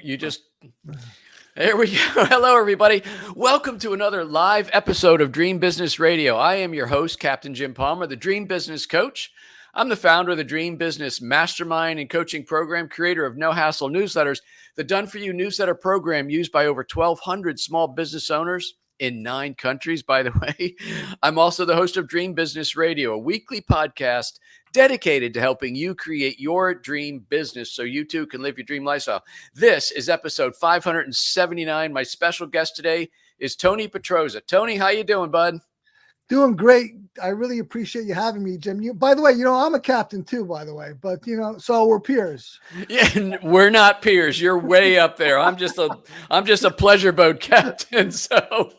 you just, there we go. Hello, everybody. Welcome to another live episode of Dream Business Radio. I am your host, Captain Jim Palmer, the Dream Business Coach. I'm the founder of the Dream Business Mastermind and Coaching Program, creator of No Hassle Newsletters, the done-for-you newsletter program used by over 1,200 small business owners in 9 countries, by the way. I'm also the host of Dream Business Radio, a weekly podcast dedicated to helping you create your dream business so you too can live your dream lifestyle. This is episode 579. My special guest today is Tony Petrozza. Tony, how you doing, bud? Doing great. I really appreciate you having me, Jim. By the way, I'm a captain too, by the way, but so we're peers. Yeah, we're not peers. You're way up there. I'm just a pleasure boat captain. So,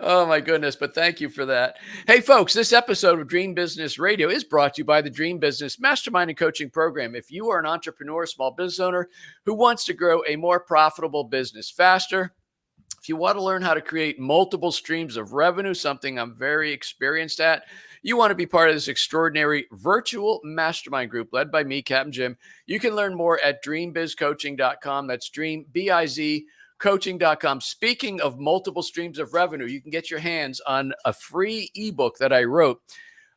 oh my goodness. But thank you for that. Hey folks, this episode of Dream Business Radio is brought to you by the Dream Business Mastermind and Coaching Program. If you are an entrepreneur, small business owner who wants to grow a more profitable business faster, if you want to learn how to create multiple streams of revenue, something I'm very experienced at, you want to be part of this extraordinary virtual mastermind group led by me, Captain Jim. You can learn more at dreambizcoaching.com. That's dreambiz coaching.com. Speaking of multiple streams of revenue, you can get your hands on a free ebook that I wrote,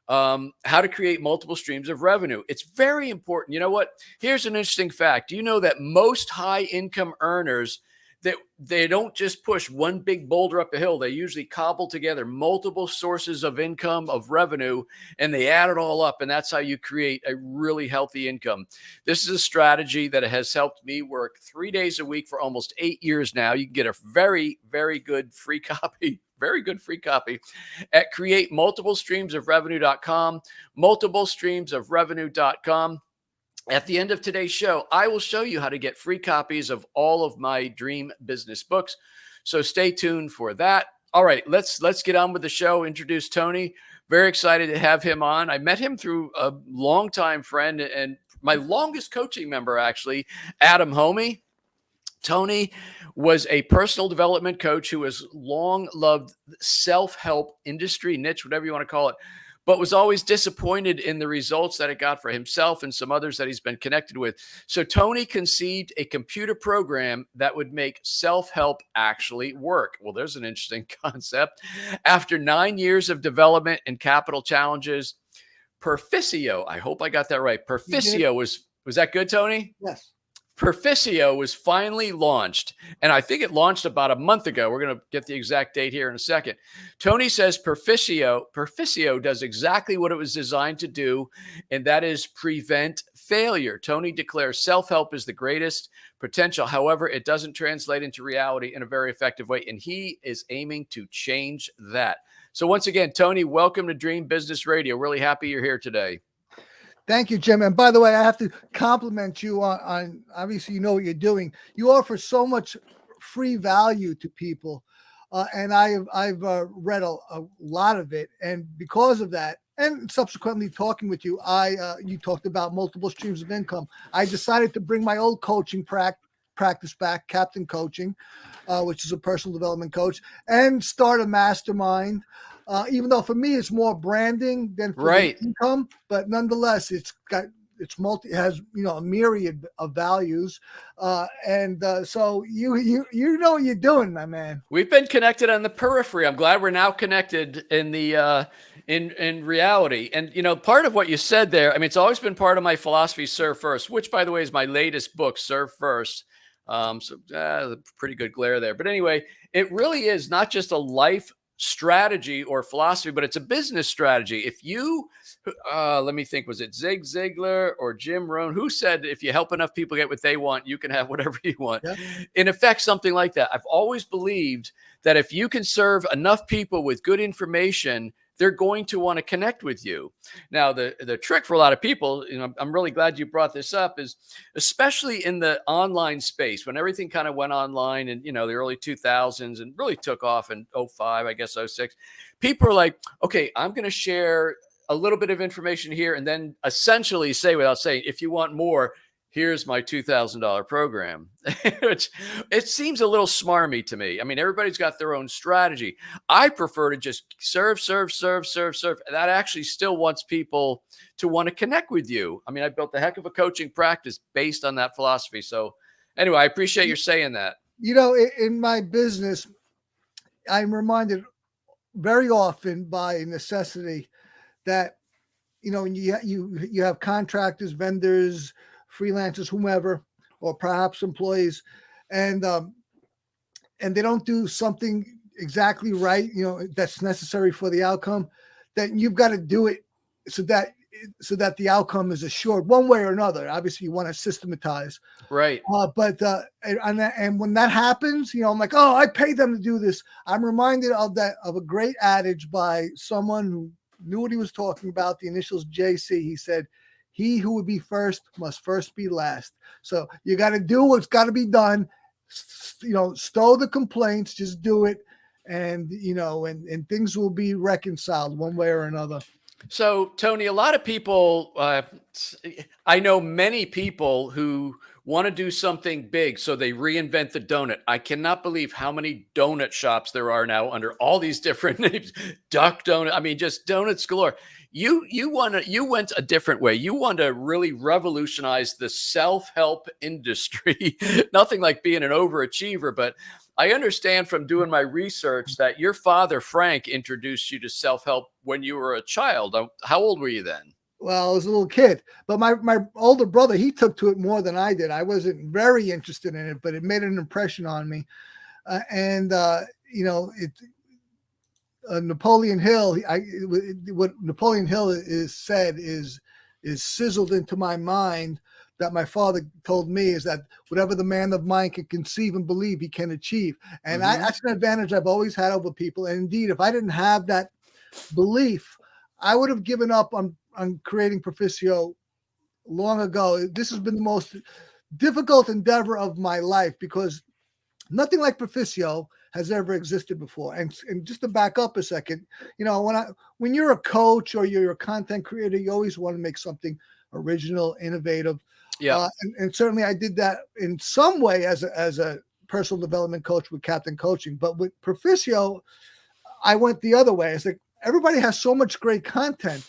how to create multiple streams of revenue. It's very important. You know what? Here's an interesting fact. Do you know that most high income earners, that they don't just push one big boulder up a hill. They usually cobble together multiple sources of income, of revenue, and they add it all up. And that's how you create a really healthy income. This is a strategy that has helped me work 3 days a week for almost 8 years now. You can get a very, very good free copy. Very good free copy at createmultiplestreamsofrevenue.com, multiplestreamsofrevenue.com. At the end of today's show, I will show you how to get free copies of all of my dream business books. So stay tuned for that. All right, let's get on with the show. Introduce Tony. Very excited to have him on. I met him through a longtime friend and my longest coaching member, actually, Adam Homey. Tony was a personal development coach who has long loved self-help industry niche, whatever you want to call it, but was always disappointed in the results that it got for himself and some others that he's been connected with. So Tony conceived a computer program that would make self-help actually work. Well, there's an interesting concept. After 9 years of development and capital challenges, Perficio, I hope I got that right. Perficio was that good, Tony? Yes. Perficio was finally launched, and I think it launched about a month ago. We're going to get the exact date here in a second. Tony says Perficio does exactly what it was designed to do, and that is prevent failure. Tony declares self-help is the greatest potential. However, it doesn't translate into reality in a very effective way, and he is aiming to change that. So once again, Tony, welcome to Dream Business Radio. Really happy you're here today. Thank you, Jim. And by the way, I have to compliment you on obviously, you know what you're doing. You offer so much free value to people. And I've read a lot of it. And because of that, and subsequently talking with you, you talked about multiple streams of income. I decided to bring my old coaching practice back, Captain Coaching, which is a personal development coach, and start a mastermind. Even though for me it's more branding than for the income, but nonetheless it has a myriad of values, so you know what you're doing, my man. We've been connected on the periphery. I'm glad we're now connected in the in reality. And part of what you said there, I mean, it's always been part of my philosophy, Serve First, which by the way is my latest book, Serve First. Pretty good glare there, but anyway, it really is not just a life strategy or philosophy, but it's a business strategy. If you, let me think, was it Zig Ziglar or Jim Rohn who said, if you help enough people get what they want, you can have whatever you want? Yeah. In effect, something like that. I've always believed that if you can serve enough people with good information, they're going to want to connect with you. Now, the trick for a lot of people, I'm really glad you brought this up, is especially in the online space, when everything kind of went online in, the early 2000s and really took off in 05, I guess 06, people are like, okay, I'm going to share a little bit of information here and then essentially say, without saying, if you want more, here's my $2,000 program, which it seems a little smarmy to me. I mean, everybody's got their own strategy. I prefer to just serve. That actually still wants people to want to connect with you. I mean, I built a heck of a coaching practice based on that philosophy. So Anyway, I appreciate you saying that. In my business, I'm reminded very often by necessity that you have contractors, vendors, freelancers, whomever, or perhaps employees, and they don't do something exactly right, that's necessary for the outcome, then you've got to do it so that the outcome is assured one way or another. Obviously, you want to systematize, Right. and when that happens, I'm like, oh, I paid them to do this. I'm reminded of a great adage by someone who knew what he was talking about. The initials JC. He said, "He who would be first must first be last." So you got to do what's got to be done. Stow the complaints, just do it, and and things will be reconciled one way or another. So, Tony, a lot of people, I know many people who want to do something big, so they reinvent the donut. I cannot believe how many donut shops there are now under all these different names. Duck Donut. I mean, just donuts galore. You went a different way. You want to really revolutionize the self-help industry. Nothing like being an overachiever, but I understand from doing my research that your father, Frank, introduced you to self-help when you were a child. How old were you then? Well, I was a little kid, but my older brother, he took to it more than I did. I wasn't very interested in it, but it made an impression on me. And it Napoleon Hill. What Napoleon Hill is said is sizzled into my mind, that my father told me, is that whatever the man of mind can conceive and believe, he can achieve. And that's an advantage I've always had over people. And indeed, if I didn't have that belief, I would have given up on creating Perficio long ago. This has been the most difficult endeavor of my life, because nothing like Perficio has ever existed before. And just to back up a second, when you're a coach or you're a content creator, you always want to make something original, innovative. Yeah. And certainly I did that in some way as a personal development coach with Captain Coaching. But with Perficio, I went the other way. It's like, everybody has so much great content,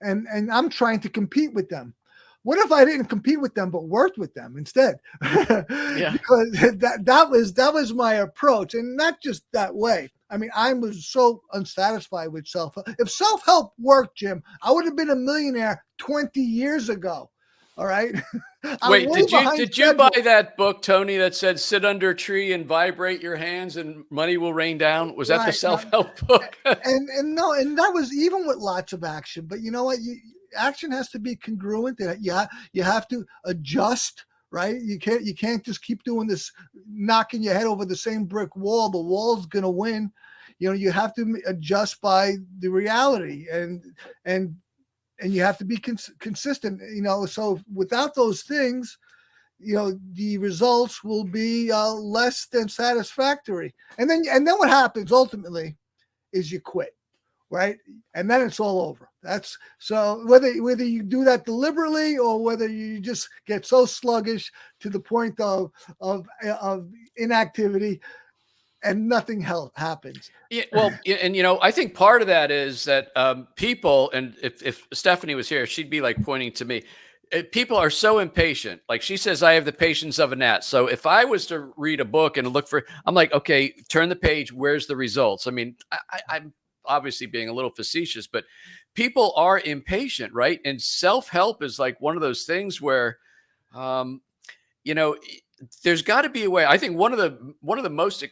and I'm trying to compete with them. What if I didn't compete with them, but worked with them instead? Yeah. Because that was my approach, and not just that way. I mean, I was so unsatisfied with self-help. If self-help worked, Jim, I would have been a millionaire 20 years ago. All right. Wait, did you buy that book, Tony, that said "Sit under a tree and vibrate your hands and money will rain down"? Was that the self-help book? and no, and that was even with lots of action. But you know what? Action has to be congruent. You have to adjust, right? You can't just keep doing this, knocking your head over the same brick wall. The wall's gonna win. You have to adjust by the reality, and you have to be consistent. So without those things, the results will be less than satisfactory. And then what happens ultimately is you quit. Right. And then it's all over. That's so whether you do that deliberately or whether you just get so sluggish to the point of inactivity and nothing happens. Yeah, well, and I think part of that is that people, and if Stephanie was here, she'd be like pointing to me. People are so impatient. Like she says, I have the patience of a gnat. So if I was to read a book and look for, I'm like, okay, turn the page. Where's the results? I mean, I'm obviously being a little facetious, but people are impatient, right? And self-help is like one of those things where, there's got to be a way. I think one of the most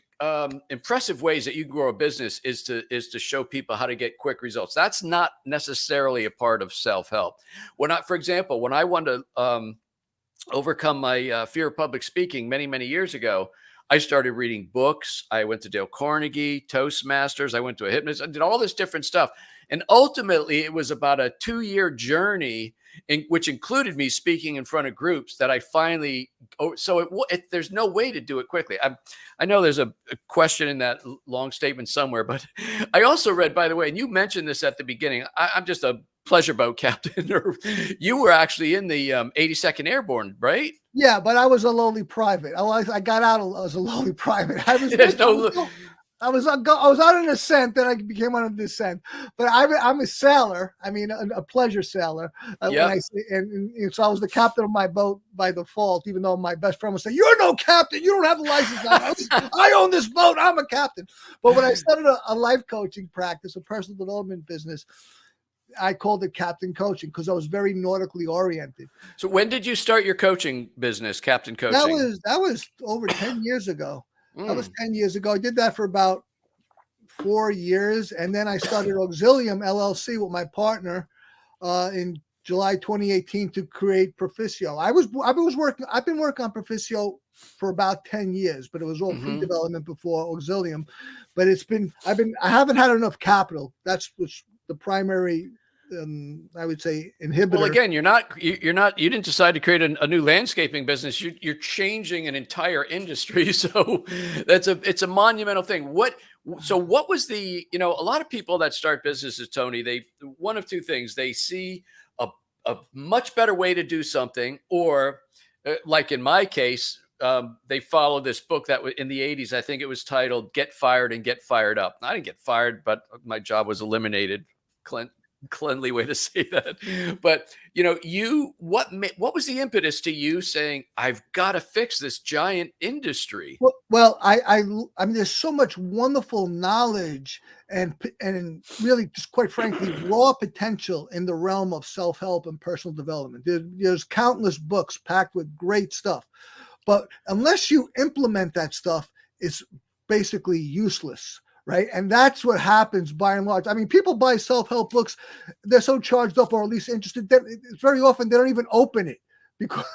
impressive ways that you grow a business is to show people how to get quick results. That's not necessarily a part of self-help. For example, when I wanted to overcome my fear of public speaking many years ago, I started reading books. I went to Dale Carnegie, Toastmasters. I went to a hypnotist. I did all this different stuff. And ultimately, it was about a 2-year journey, which included me speaking in front of groups, that I finally. There's no way to do it quickly. I know there's a question in that long statement somewhere, but I also read, by the way, and you mentioned this at the beginning. I'm just a pleasure boat captain. You were actually in the 82nd Airborne, right? Yeah, but I was a lowly private. I got out as a lowly private. I was on an ascent, then I became on a descent. But I'm a sailor. I mean, a pleasure sailor. When I Yep. say, and so I was the captain of my boat by default, even though my best friend would say, "You're no captain. You don't have a license." I own this boat. I'm a captain. But when I started a life coaching practice, a personal development business, I called it Captain Coaching because I was very nautically oriented. So when did you start your coaching business, Captain That Coaching? was over 10 years ago. That was Mm. 10 years ago. I did that for about 4 years, and then I started Auxilium LLC with my partner in July 2018 to create Perficio. I've been working on Perficio for about 10 years, but it was all Mhm. pre-development before Auxilium. But I haven't had enough capital. That's what's the primary I would say Well, inhibitor. again, you didn't decide to create a new landscaping business. You're changing an entire industry. So it's a monumental thing. What was a lot of people that start businesses, Tony, they one of two things. They see a, a much better way to do something, or like in my case, they follow this book that was in the 80s. I think it was titled Get Fired and Get Fired Up. I didn't get fired, but my job was eliminated. Clint, cleanly way to say that. But what was the impetus to you saying, I've got to fix this giant industry? Well, I mean, there's so much wonderful knowledge and really, just quite frankly, raw potential in the realm of self-help and personal development. There's countless books packed with great stuff, but unless you implement that stuff, it's basically useless, right? And that's what happens by and large. I mean, people buy self-help books, they're so charged up, or at least interested, that it's very often they don't even open it because,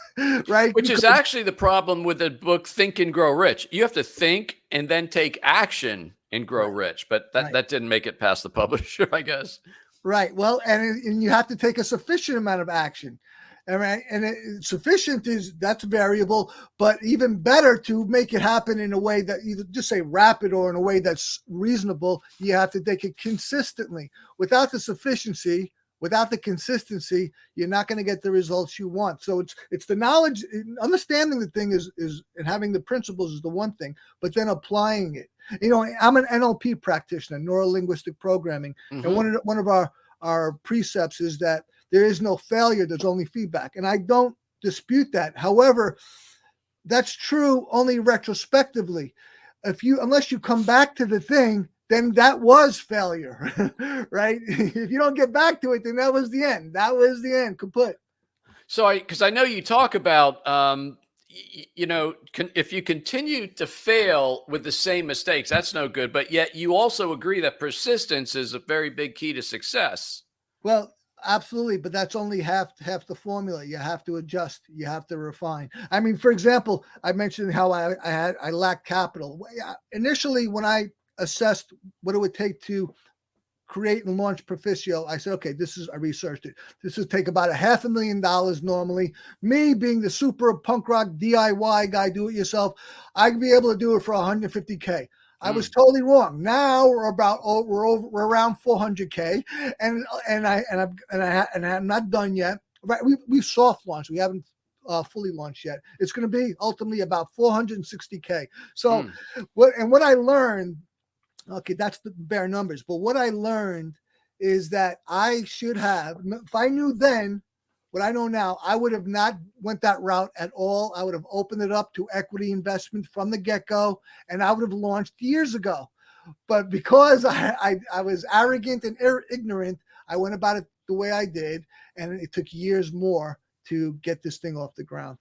right? Which is Because actually the problem with the book Think and Grow Rich. You have to think and then take action and grow right, rich. But that, right. that didn't make it past the publisher, I guess. Right. Well, and you have to take a sufficient amount of action. All right. And sufficient that's variable, but even better to make it happen in a way that either just say rapid or in a way that's reasonable, you have to take it consistently. Without the consistency, you're not going to get the results you want. So it's the knowledge, understanding the thing is and having the principles is the one thing, but then applying it. I'm an NLP practitioner, neuro linguistic programming, and Hmm. one of our precepts is that there is no failure, there's only feedback. And I don't dispute that. However, that's true only retrospectively. Unless you come back to the thing, then that was failure, right? If you don't get back to it, then that was the end. That was the end, kaput. So because I know you talk about, if you continue to fail with the same mistakes, that's no good. But yet you also agree that persistence is a very big key to success. Well, absolutely, but that's only half the formula. You have to adjust. You have to refine. I mean, for example, I mentioned how I lacked capital. Initially, when I assessed what it would take to create and launch Perficio, I said, okay, I researched it. This would take about $500,000 normally. Me being the super punk rock DIY guy, do it yourself, I'd be able to do it for 150K. I was Mm. totally wrong. Now we're around 400K, and I'm not done yet. Right, we've soft launched. We haven't fully launched yet. It's going to be ultimately about 460K. So, Mm. what I learned. Okay, that's the bare numbers. But what I learned is that I should have, if I knew then what I know now, I would have not went that route at all. I would have opened it up to equity investment from the get-go, and I would have launched years ago. But because I was arrogant and ignorant, I went about it the way I did, and it took years more to get this thing off the ground.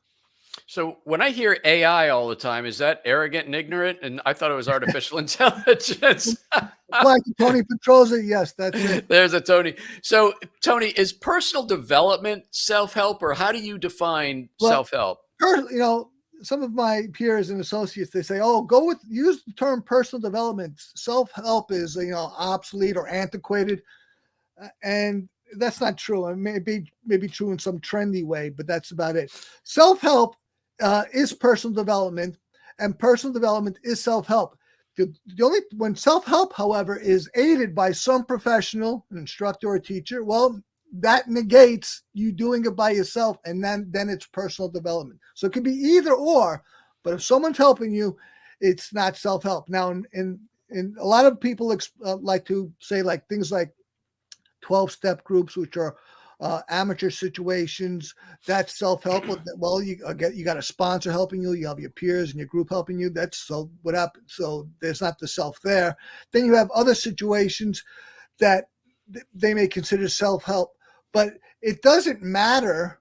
So when I hear AI all the time, is that arrogant and ignorant? And I thought it was artificial intelligence. Apply to Tony Petrozza, yes, that's it. There's a Tony. So Tony, is personal development self-help, or how do you define Well, self-help? some of my peers and associates, they say, "Oh, use the term personal development. Self-help is, obsolete or antiquated," and that's not true. It may be true in some trendy way, but that's about it. Self-help is personal development, and personal development is self-help. The only when self-help, however, is aided by some professional, an instructor or teacher, well, that negates you doing it by yourself, and then it's personal development. So it can be either or, but if someone's helping you, it's not self-help. Now, in and a lot of people like to say like things like 12-step groups, which are amateur situations. That's self-help. Well, you got a sponsor helping you. You have your peers and your group helping you. That's so what happened. So there's not the self there. Then you have other situations that they may consider self-help, but it doesn't matter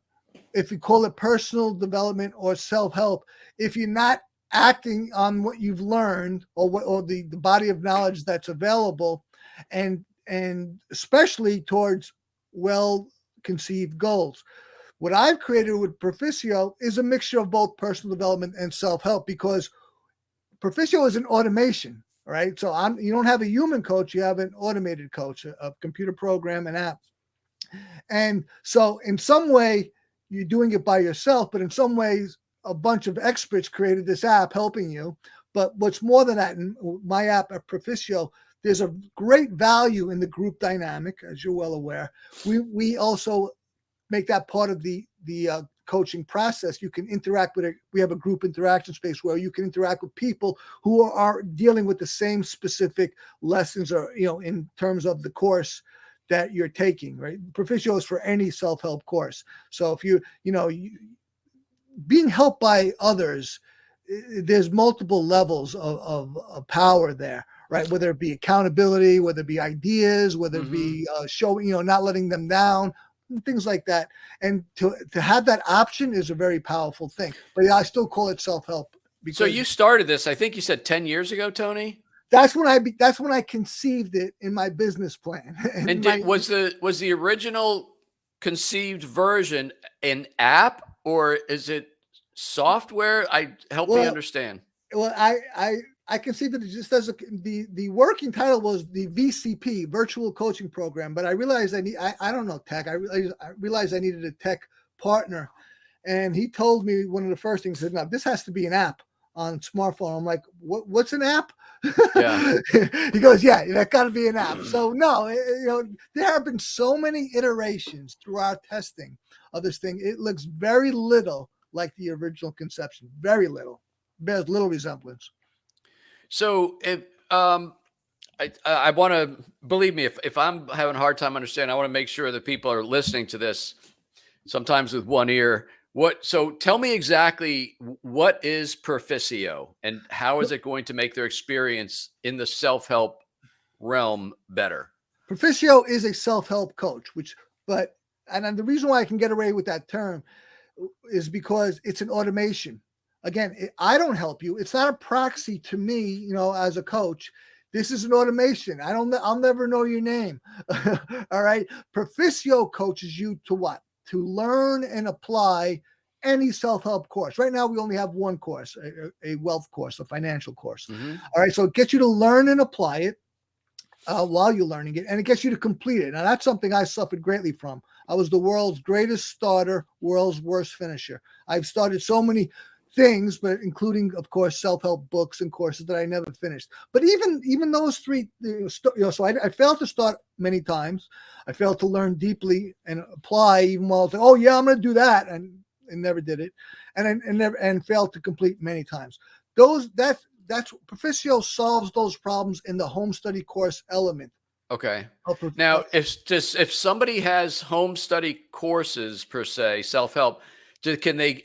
if you call it personal development or self-help if you're not acting on what you've learned or the body of knowledge that's available, and especially towards well conceived goals. What I've created with Perficio is a mixture of both personal development and self-help, because Perficio is an automation, right? So you don't have a human coach, you have an automated coach, a computer program, an app. And so in some way you're doing it by yourself, but in some ways a bunch of experts created this app helping you. But what's more than that, in my app at Perficio, there's a great value in the group dynamic, as you're well aware. We also make that part of the coaching process. You can interact with it. We have a group interaction space where you can interact with people who are dealing with the same specific lessons, or in terms of the course that you're taking, right? Perficio is for any self-help course. So if you being helped by others, there's multiple levels of power there, right? Whether it be accountability, whether it be ideas, whether it be showing, not letting them down, things like that. And to have that option is a very powerful thing. But yeah, I still call it self-help. So you started this, I think you said 10 years ago, Tony? That's when I conceived it in my business plan. And was the original conceived version an app, or is it software? Help me understand. Well, I conceived it just as the working title was the VCP, Virtual Coaching Program, but I realized I don't know tech. I realized I needed a tech partner, and he told me one of the first things, he said, "Now this has to be an app on smartphone." I'm like, what's an app? Yeah. He goes, "Yeah, that got to be an app." So no, there have been so many iterations through our testing of this thing. It looks very little like the original conception. Very little. Bears little resemblance. So if I want to, believe me, if I'm having a hard time understanding, I want to make sure that people are listening to this sometimes with one ear. So tell me exactly, what is Perficio and how is it going to make their experience in the self-help realm better? Perficio is a self-help coach, and the reason why I can get away with that term is because it's an automation. Again, I don't help you. It's not a proxy to me, as a coach. This is an automation. I'll never know your name. All right. Perficio coaches you to what? To learn and apply any self-help course. Right now, we only have one course, a wealth course, a financial course. All right. So it gets you to learn and apply it while you're learning it, and it gets you to complete it. Now, that's something I suffered greatly from. I was the world's greatest starter, world's worst finisher. I've started so many things, but including, of course, self-help books and courses that I never finished. But even those three, so I failed to start many times. I failed to learn deeply and apply, even while I was like, oh yeah, I'm going to do that, and never did it, and failed to complete many times. That's Perficio solves those problems in the home study course element. Okay. Now, if somebody has home study courses per se, self-help, can they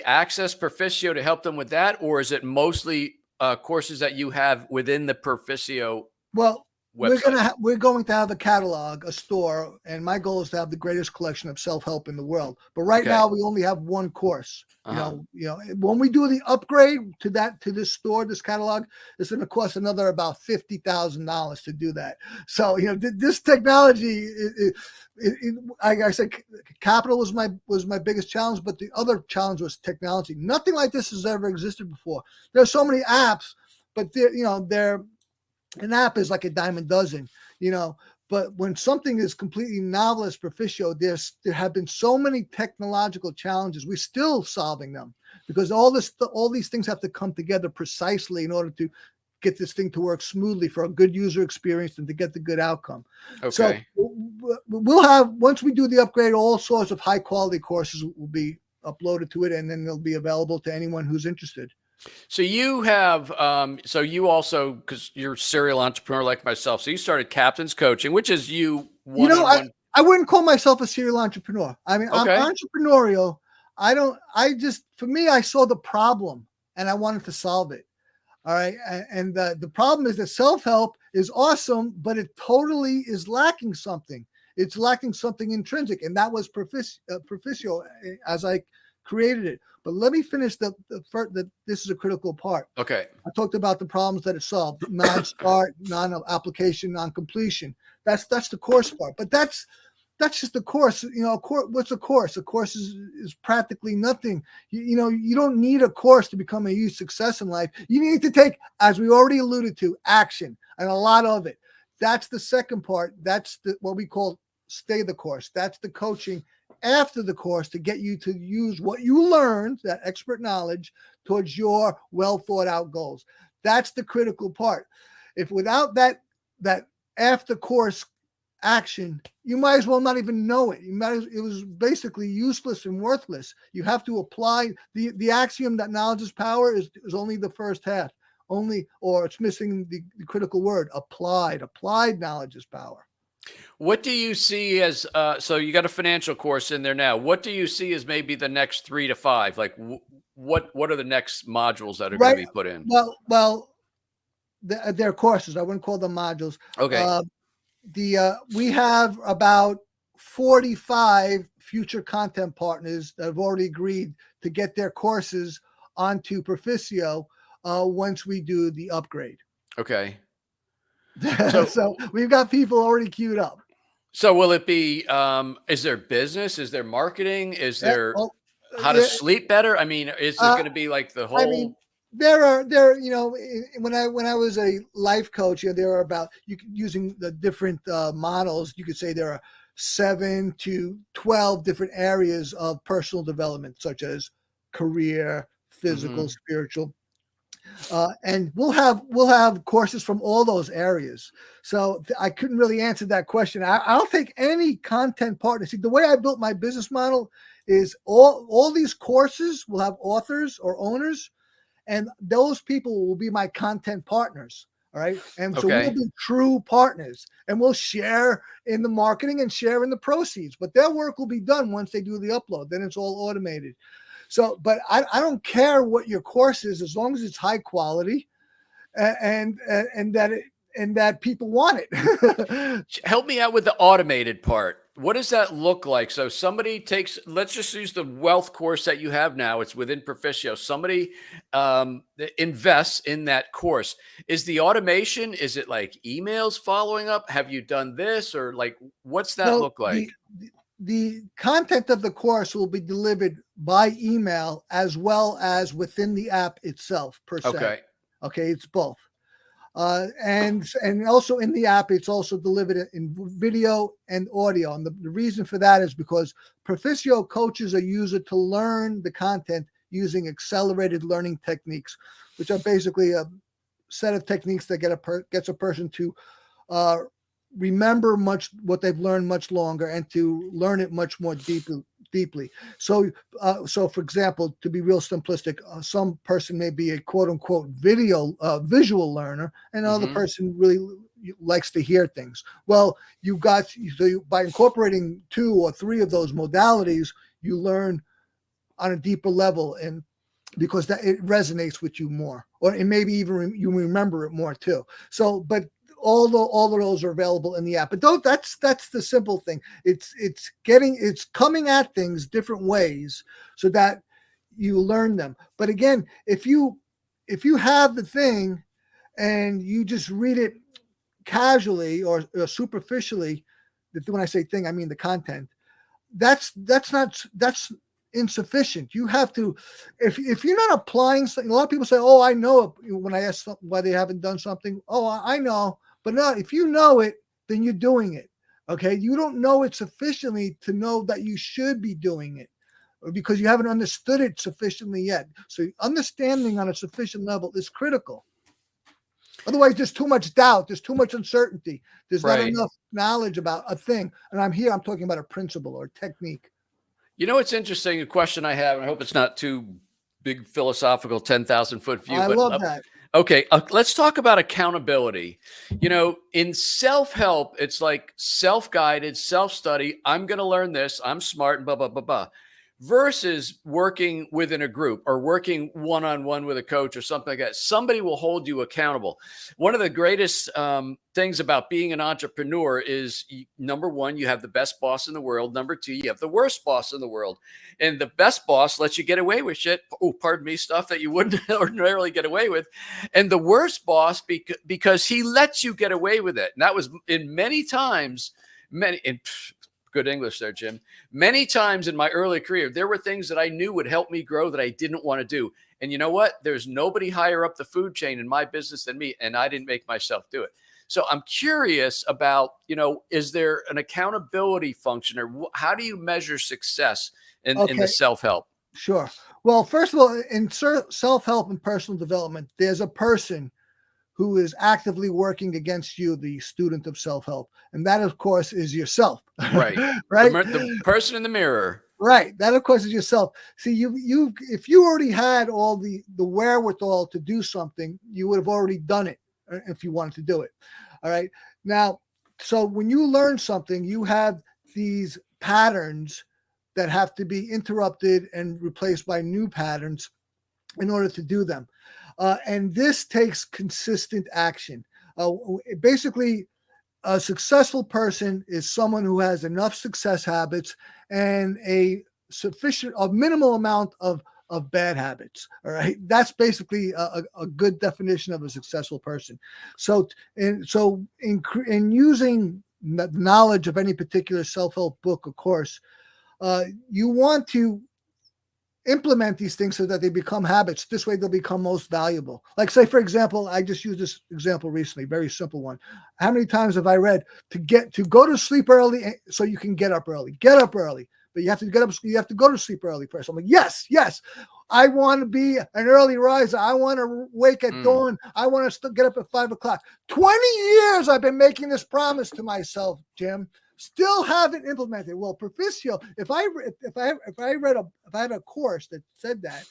access Perficio to help them with that, or is it mostly courses that you have within the Perficio? Well, website? we're going to have a catalog, a store, and my goal is to have the greatest collection of self-help in the world. But right now, we only have one course. When we do the upgrade to this store, this catalog, it's going to cost another about $50,000 to do that. So this technology, like I said, capital was my biggest challenge, but the other challenge was technology. Nothing like this has ever existed before. There's so many apps, but they're an app is like a dime a dozen, but when something is completely novel as Perficio, there have been so many technological challenges. We're still solving them because all these things have to come together precisely in order to get this thing to work smoothly for a good user experience and to get the good outcome. Okay. So we'll have, once we do the upgrade, all sorts of high quality courses will be uploaded to it, and then they'll be available to anyone who's interested. So you have, so you also, because you're a serial entrepreneur like myself, so you started Captain's Coaching, which is you You know, one-on-one. I wouldn't call myself a serial entrepreneur. I mean, I'm Okay. entrepreneurial. I don't, I just, for me, I saw the problem and I wanted to solve it. All right. And the problem is that self help is awesome, but it totally is lacking something. It's lacking something intrinsic. And that was Perficio as I created it. But let me finish this is a critical part. Okay. I talked about the problems that it solved: non-start, non-application, non-completion. That's the course part. But that's just the course. You know, what's a course? A course is practically nothing. You know, you don't need a course to become a huge success in life. You need to take, as we already alluded to, action, and a lot of it. That's the second part. That's what we call stay the course. That's the coaching after the course to get you to use what you learned, that expert knowledge, towards your well thought out goals. That's the critical part. If without that after course action, you might as well not even know it. It was basically useless and worthless. You have to apply the axiom that knowledge is power is only the first half. Only, or it's missing the critical word, applied. Applied knowledge is power. What do you see as, so you got a financial course in there now. What do you see as maybe the next 3 to 5? Like what are the next modules that are going to Right. be put in? Well, they're courses. I wouldn't call them modules. Okay. We have about 45 future content partners that have already agreed to get their courses onto Perficio once we do the upgrade. Okay. So So we've got people already queued up. so will it be, is there business? Is there marketing? Is Yeah, there well, how to yeah, sleep better? I mean, is it uh, going to be like the I mean, whole? there you know, when I was a life coach, you know, there are about using the different models. You could say there are 7 to 12 different areas of personal development, such as career, physical, Mhm. spiritual, and we'll have courses from all those areas. So I couldn't really answer that question. I'll take any content partner. See, the way I built my business model is all these courses will have authors or owners, and those people will be my content partners. All right. And so we'll Okay. be true partners and we'll share in the marketing and share in the proceeds. But their work will be done once they do the upload. Then it's all automated. So, but I don't care what your course is as long as it's high quality and that and that people want it. Help me out with the automated part. What does that look like? So somebody takes, let's just use the wealth course that you have now. It's within Perficio. Somebody invests in that course. Is the automation, is it like emails following up? Have you done this? Or like, what's that So look like? the content of the course will be delivered by email as well as within the app itself per se. Okay. Okay, it's both. And also in the app, it's also delivered in video and audio. And the reason for that is because Perficio coaches a user to learn the content using accelerated learning techniques, which are basically a set of techniques that gets a person to uh, remember much what they've learned much longer and to learn it much more deeply. So for example, to be real simplistic, some person may be a quote unquote visual learner, and another Hmm. person really likes to hear things. Well, by incorporating 2 or 3 of those modalities, you learn on a deeper level, and because that it resonates with you more, or it maybe even you remember it more too. So, but all of those are available in the app. But that's the simple thing. It's coming at things different ways so that you learn them. But again, if you have the thing and you just read it casually or superficially, when I say thing, I mean the content, that's insufficient. You have to, if you're not applying something. A lot of people say, "Oh, I know it." When I ask why they haven't done something, "Oh, I know," but no. If you know it, then you're doing it. Okay, you don't know it sufficiently to know that you should be doing it because you haven't understood it sufficiently yet. So understanding on a sufficient level is critical. Otherwise, there's too much doubt. There's too much uncertainty. There's not Right. enough knowledge about a thing. And I'm talking about a principle or technique. You know, it's interesting. A question I have, and I hope it's not too big philosophical 10,000-foot view. I But love that. okay, let's talk about accountability. In self-help, it's like self-guided, self-study. I'm going to learn this. I'm smart and blah, blah, blah, blah. Versus working within a group or working one-on-one with a coach or something like that. Somebody will hold you accountable. One of the greatest things about being an entrepreneur is, number one, you have the best boss in the world. Number two, you have the worst boss in the world. And the best boss lets you get away with shit. Oh, pardon me, stuff that you wouldn't ordinarily get away with. And the worst boss, because he lets you get away with it. And that was in many times, good English there, Jim. Many times in my early career, there were things that I knew would help me grow that I didn't want to do. And you know what? There's nobody higher up the food chain in my business than me, and I didn't make myself do it. So I'm curious about, is there an accountability function, or how do you measure success in the self-help? Sure. Well, first of all, in self-help and personal development, there's a person who is actively working against you, the student of self-help. And that, of course, is yourself. Right. Right. The person in the mirror. Right. That, of course, is yourself. See, if you already had all the wherewithal to do something, you would have already done it if you wanted to do it. All right. Now, so when you learn something, you have these patterns that have to be interrupted and replaced by new patterns in order to do them. And this takes consistent action. Basically, a successful person is someone who has enough success habits and a minimal amount of bad habits. All right. That's basically a good definition of a successful person. So in using the knowledge of any particular self-help book, of course, you want to implement these things so that they become habits. This way they'll become most valuable. Like, say, for example, I just used this example recently, very simple one. How many times have I read to go to sleep early so you can get up early? Get up early, but you have to go to sleep early first. I'm like, yes. I want to be an early riser. I want to wake at dawn. I want to get up at 5 o'clock. 20 years I've been making this promise to myself, Jim. Still haven't implemented. Well, Perficio, if I had a course that said that,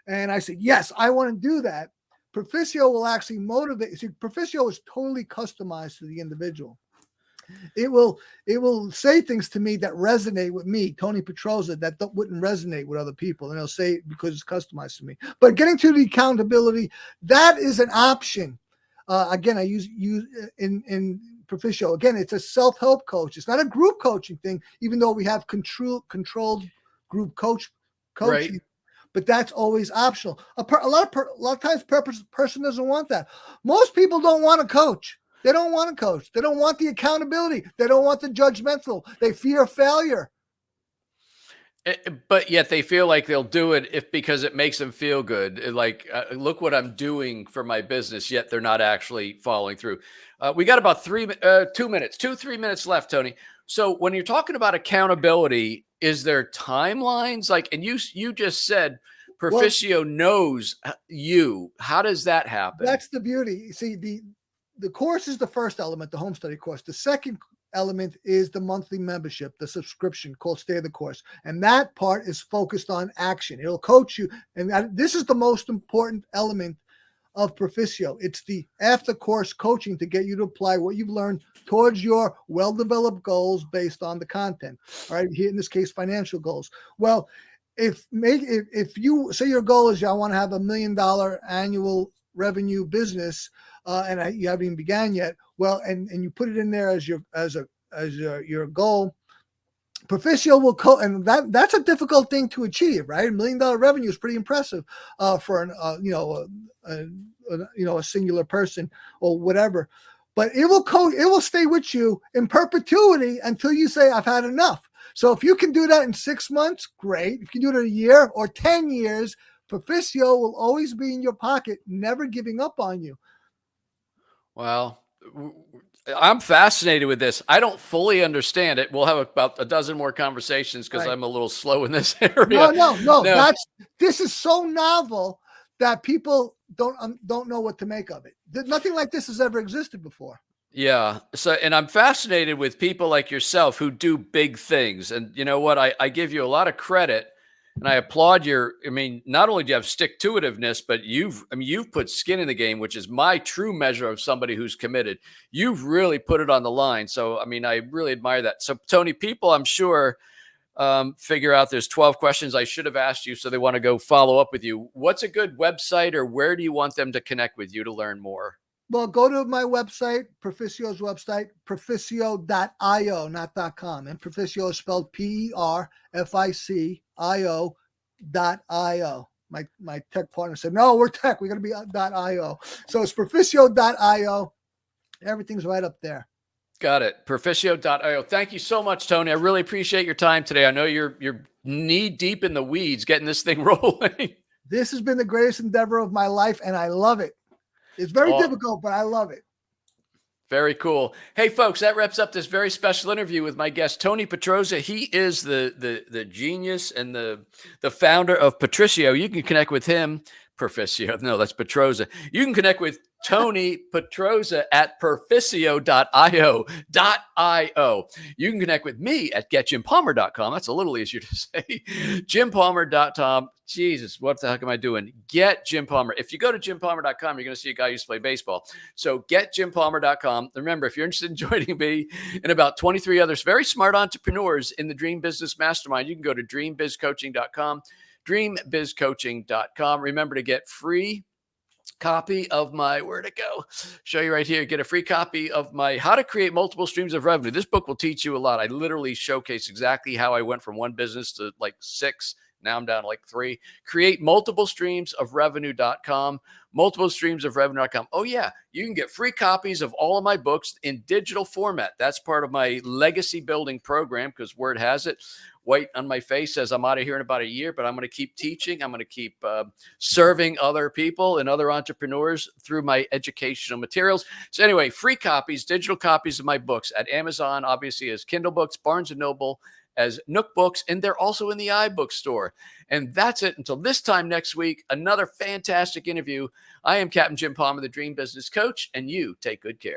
and I said, yes, I want to do that, Perficio will actually motivate. See, Perficio is totally customized to the individual. It will say things to me that resonate with me, Tony Petrozza, that wouldn't resonate with other people. And it'll say it because it's customized to me. But getting to the accountability, that is an option. Again, I use in Perficio. Again, it's a self-help coach. It's not a group coaching thing, even though we have controlled group coaching. Right. But that's always optional. A lot of times, person doesn't want that. Most people don't want to coach. They don't want to coach. They don't want the accountability. They don't want the judgmental. They fear failure. But yet they feel like they'll do it because it makes them feel good. Like, look what I'm doing for my business, yet they're not actually following through. We got about 3 minutes left, Tony. So when you're talking about accountability, is there timelines? Like, and you just said Perficio knows you. How does that happen? That's the beauty. See, the course is the first element, the home study course. The second element is the monthly membership, the subscription called Stay the Course. And that part is focused on action. It'll coach you. And this is the most important element of Perficio. It's the after course coaching to get you to apply what you've learned towards your well-developed goals based on the content. All right. Here in this case, financial goals. Well, if you say your goal is, I want to have $1 million annual revenue business, and you haven't even began yet. Well, and you put it in there as your goal. Perficio will and that's a difficult thing to achieve, right? $1 million revenue is pretty impressive for a singular person or whatever. But it will stay with you in perpetuity until you say, I've had enough. So if you can do that in 6 months, great. If you can do it in a year or 10 years, Perficio will always be in your pocket, never giving up on you. Well, I'm fascinated with this. I don't fully understand it. We'll have about a dozen more conversations because I'm a little slow in this area. No. This is so novel that people don't know what to make of it. Nothing like this has ever existed before. Yeah. So, and I'm fascinated with people like yourself who do big things. And you know what? I give you a lot of credit And I applaud not only do you have stick-to-itiveness, but you've put skin in the game, which is my true measure of somebody who's committed. You've really put it on the line. So, I mean, I really admire that. So, Tony, people, I'm sure, figure out there's 12 questions I should have asked you, so they want to go follow up with you. What's a good website, or where do you want them to connect with you to learn more? Well, go to my website, Perficio's website, perficio.io, not .com. And Perficio is spelled PERFICIO.io. My tech partner said, no, we're tech. We're going to be .io. So it's perficio.io. Everything's right up there. Got it. Perficio.io. Thank you so much, Tony. I really appreciate your time today. I know you're knee deep in the weeds getting this thing rolling. This has been the greatest endeavor of my life, and I love it. It's very difficult, but I love it. Very cool. Hey, folks, that wraps up this very special interview with my guest, Tony Petrozza. He is the genius and the founder of Perficio. You can connect with him. Perficio. No, that's Petrozza. You can connect with Tony Petrozza at perficio.io. You can connect with me at getjimpalmer.com. That's a little easier to say. jimpalmer.com. Jesus, what the heck am I doing? Get Jim Palmer. If you go to jimpalmer.com, you're going to see a guy who used to play baseball. So get jimpalmer.com. Remember, if you're interested in joining me and about 23 others, very smart entrepreneurs in the Dream Business Mastermind, you can go to dreambizcoaching.com. dreambizcoaching.com. Remember to get free copy of my, where'd it go? Show you right here. Get a free copy of my How to Create Multiple Streams of Revenue. This book will teach you a lot. I literally showcase exactly how I went from one business to like 6. Now I'm down to like 3. Create multiple streams of revenue.com. Multiple streams of revenue.com. Oh, yeah. You can get free copies of all of my books in digital format. That's part of my legacy building program, because word has it, white on my face says I'm out of here in about a year, but I'm going to keep teaching. I'm going to keep serving other people and other entrepreneurs through my educational materials. So anyway, free copies, digital copies of my books at Amazon, obviously as Kindle books, Barnes & Noble, as Nook Books, and they're also in the iBook store. And that's it until this time next week. Another fantastic interview. I am Captain Jim Palmer, the Dream Business Coach, and you take good care.